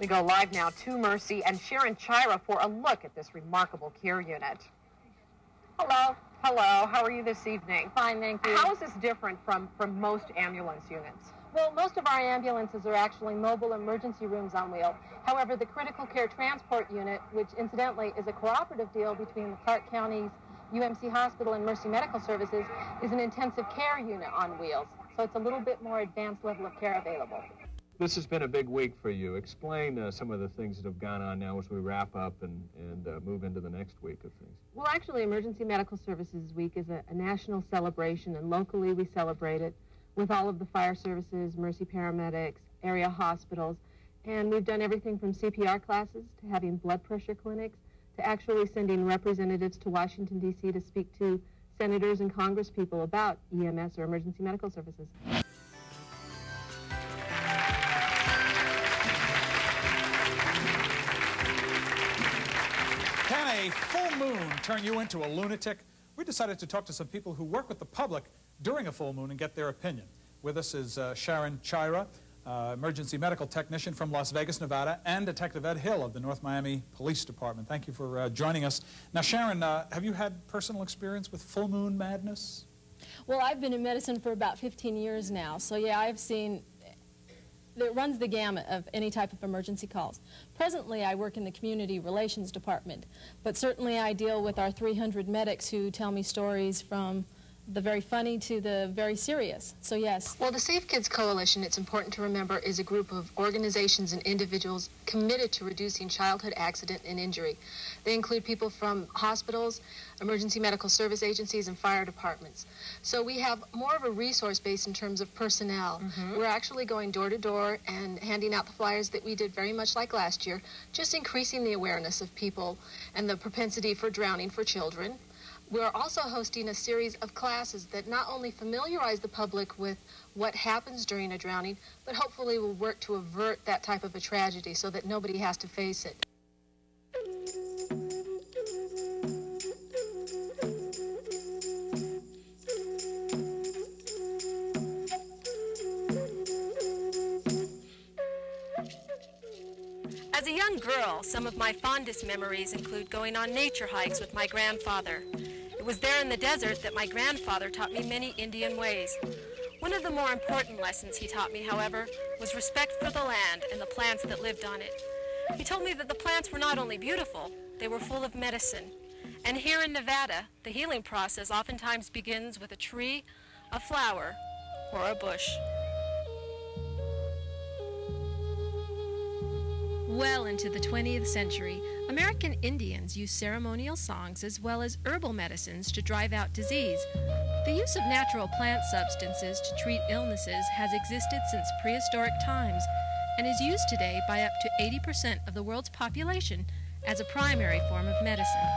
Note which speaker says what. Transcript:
Speaker 1: We go live now to Mercy and Sharon Chayra for a look at this remarkable care unit. Hello. Hello. How are you this evening?
Speaker 2: Fine, thank you.
Speaker 1: How is this different from most ambulance units?
Speaker 2: Well, most of our ambulances are actually mobile emergency rooms on wheels. However, the critical care transport unit, which incidentally is a cooperative deal between the Clark County's UMC Hospital and Mercy Medical Services, is an intensive care unit on wheels. So it's a little bit more advanced level of care available.
Speaker 3: This has been a big week for you. Explain some of the things that have gone on now as we wrap up and move into the next week of things.
Speaker 2: Well, actually, Emergency Medical Services Week is a national celebration, and locally we celebrate it with all of the fire services, Mercy paramedics, area hospitals, and we've done everything from CPR classes to having blood pressure clinics to actually sending representatives to Washington, D.C. to speak to senators and congresspeople about EMS or emergency medical services.
Speaker 4: Can a full moon turn you into a lunatic? We decided to talk to some people who work with the public during a full moon and get their opinion. With us is Sharon Chayra, emergency medical technician from Las Vegas, Nevada, and Detective Ed Hill of the North Miami Police Department. Thank you for joining us. Now, Sharon, have you had personal experience with full moon madness?
Speaker 5: Well, I've been in medicine for about 15 years now, so yeah, I've seen it runs the gamut of any type of emergency calls. Presently, I work in the community relations department, but certainly I deal with our 300 medics who tell me stories from the very funny to the very serious, so yes.
Speaker 2: Well, the Safe Kids Coalition, it's important to remember, is a group of organizations and individuals committed to reducing childhood accident and injury. They include people from hospitals, emergency medical service agencies, and fire departments. So we have more of a resource base in terms of personnel. We're actually going door to door and handing out the flyers that we did very much like last year, just increasing the awareness of people and the propensity for drowning for children. We're also hosting a series of classes that not only familiarize the public with what happens during a drowning, but hopefully will work to avert that type of a tragedy so that nobody has to face it.
Speaker 6: As a young girl, some of my fondest memories include going on nature hikes with my grandfather. It was there in the desert that my grandfather taught me many Indian ways. One of the more important lessons he taught me, however, was respect for the land and the plants that lived on it. He told me that the plants were not only beautiful, they were full of medicine. And here in Nevada, the healing process oftentimes begins with a tree, a flower, or a bush. Well into the 20th century, American Indians used ceremonial songs as well as herbal medicines to drive out disease. The use of natural plant substances to treat illnesses has existed since prehistoric times and is used today by up to 80% of the world's population as a primary form of medicine.